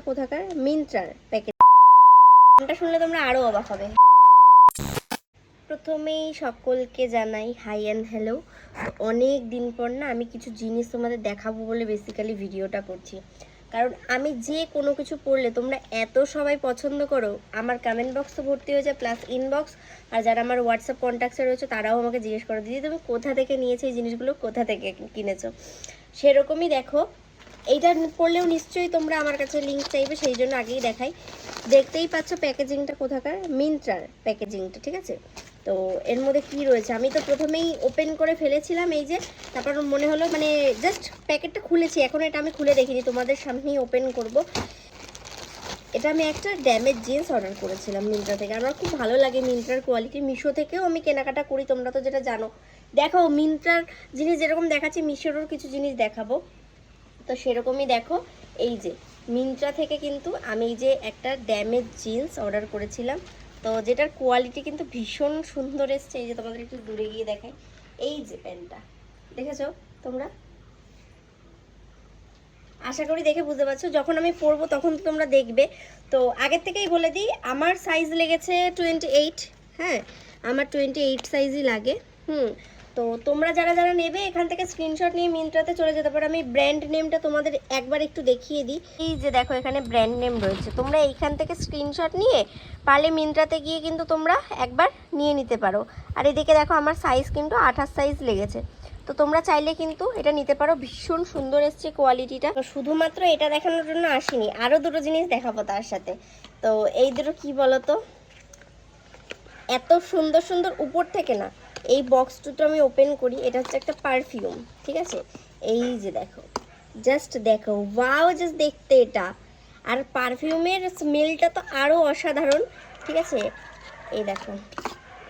কোথাকার মিন্ত্রার প্যাকেট। নামটা শুনলে তোমরা আরো অবাক হবে। প্রথমেই সকলকে জানাই হাই অ্যান্ড হ্যালো। অনেক দিন পর না আমি কিছু জিনিস তোমাদের দেখাবো বলে বেসিক্যালি ভিডিওটা করছি। কারণ আমি যে কোনো কিছু পড়লে তোমরা এত সবাই পছন্দ করো, আমার কমেন্ট বক্স তো ভর্তি হয়ে যায়, প্লাস ইনবক্স। আর যারা আমার হোয়াটসঅ্যাপ কন্ট্যাক্টসে রয়েছে তারাও আমাকে জিজ্ঞেস করো, দিদি তুমি কোথা থেকে নিয়েছো এই জিনিসগুলো, কোথা থেকে কিনেছো। সেরকমই দেখো, এইটা পড়লেও নিশ্চয়ই তোমরা আমার কাছে লিঙ্ক চাইবে, সেই জন্য আগেই দেখাই। দেখতেই পাচ্ছ প্যাকেজিংটা কোথাকার, মিন্ত্রার প্যাকেজিংটা, ঠিক আছে। তো এর মধ্যে কি রয়েছে আমি তো প্রথমেই ওপেন করে ফেলেছিলাম, এই যে। তারপর মনে হলো মানে জাস্ট প্যাকেটটা খুলেছি, এখন এটা আমি খুলে দেখিনি, তোমাদের সামনেই ওপেন করব। এটা আমি একটা ড্যামেজ জিন্স অর্ডার করেছিলাম মিন্ত্রা থেকে। আমার খুব ভালো লাগে মিন্ত্রার কোয়ালিটি। মিশো থেকেও আমি কেনাকাটা করি, তোমরা তো যেটা জানো। দেখো মিন্ত্রার জিনিস যেরকম দেখাচ্ছি মিশোরও কিছু জিনিস দেখাবো। তো সেরকমই দেখো, এই যে মিন্ত্রা থেকে কিন্তু আমি এই যে একটা ড্যামেজ জিন্স অর্ডার করেছিলাম, তো যেটার কোয়ালিটি কিন্তু ভীষণ সুন্দর এসছে। এই যে তোমাদের একটু দূরে গিয়ে দেখাই, এই যে প্যান্টটা দেখেছো তোমরা, আশা করি দেখে বুঝতে পারছো। যখন আমি পরবো তখন তো তোমরা দেখবে। তো আগের থেকেই বলে দিই, আমার সাইজ লেগেছে 28। হ্যাঁ, আমার 28 সাইজই লাগে। তো তোমরা যারা যারা নেবে এখান থেকে স্ক্রিনশট নিয়ে মিন্ত্রাতে চলে যেতে পারো। আমি ব্র্যান্ড নেমটা তোমাদের একবার একটু দেখিয়ে দিই। এই যে দেখো এখানে ব্র্যান্ড নেম রয়েছে, তোমরা এইখান থেকে স্ক্রিনশট নিয়ে পারলে মিন্ত্রাতে গিয়ে কিন্তু তোমরা একবার নিয়ে নিতে পারো। আর এদিকে দেখো আমার সাইজ কিন্তু 28 সাইজ লেগেছে। তো তোমরা চাইলে কিন্তু এটা নিতে পারো, ভীষণ সুন্দর এসছে কোয়ালিটিটা। শুধুমাত্র এটা দেখানোর জন্য আসিনি, আরও দুটো জিনিস দেখাবো তার সাথে। তো এই দুটো কি বলতো, এত সুন্দর সুন্দর উপর থেকে না। এই বক্স দুটো আমি ওপেন করি, এটা হচ্ছে একটা পারফিউম, ঠিক আছে। এই যে দেখো, জাস্ট দেখো, ওয়াও, জাস্ট দেখতে এটা। আর পারফিউমের স্মেলটা তো আরও অসাধারণ, ঠিক আছে। এই দেখো,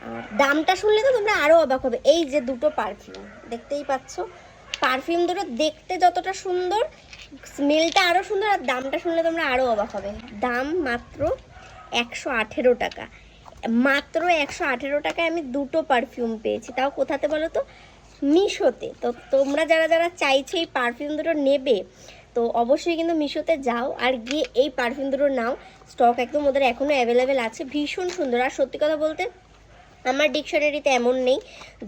আর দামটা শুনলে তো তোমরা আরও অবাক হবে। এই যে দুটো পারফিউম দেখতেই পাচ্ছ, পারফিউম দুটো দেখতে যতটা সুন্দর, স্মেলটা আরও সুন্দর, আর দামটা শুনলে তোমরা আরও অবাক হবে। দাম মাত্র 118 টাকা। মাত্র 118 টাকায় আমি দুটো পারফিউম পেয়েছি, তাও কোথাতে বলো তো, মিশোতে। তো তোমরা যারা যারা চাইছে এই পারফিউম দুটো নেবে, তো অবশ্যই কিন্তু মিশোতে যাও আর গিয়ে এই পারফিউম দুটো নাও। স্টক একদম ওদের এখনও অ্যাভেলেবেল আছে, ভীষণ সুন্দর। আর সত্যি কথা বলতে আমার ডিকশনারিতে এমন নেই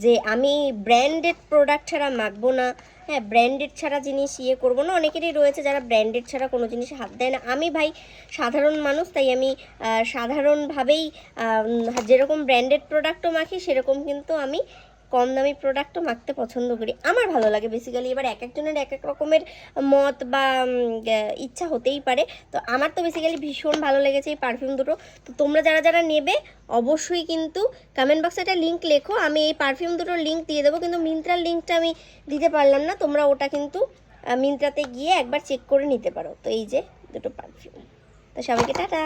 যে আমি ব্র্যান্ডেড প্রোডাক্ট ছাড়া মাখবো না, হ্যাঁ, ব্র্যান্ডেড ছাড়া জিনিস করবো না। অনেকেরই রয়েছে যারা ব্র্যান্ডেড ছাড়া কোনো জিনিসে হাত দেয় না। আমি ভাই সাধারণ মানুষ, তাই আমি সাধারণভাবেই যেরকম ব্র্যান্ডেড প্রোডাক্টও মাখি, সেরকম কিন্তু আমি কম দামি প্রোডাক্টও মাখতে পছন্দ করি, আমার ভালো লাগে বেসিক্যালি। এবার এক একজনের এক এক রকমের মত বা ইচ্ছা হতেই পারে। তো আমার তো বেসিক্যালি ভীষণ ভালো লেগেছে এই পারফিউম দুটো। তো তোমরা যারা যারা নেবে অবশ্যই কিন্তু কমেন্ট বক্সে একটা লিঙ্ক লেখো, আমি এই পারফিউম দুটোর লিঙ্ক দিয়ে দেবো। কিন্তু মিন্ত্রার লিঙ্কটা আমি দিতে পারলাম না, তোমরা ওটা কিন্তু মিন্ত্রাতে গিয়ে একবার চেক করে নিতে পারো। তো এই যে দুটো পারফিউম, তো সবাইকে টাটা।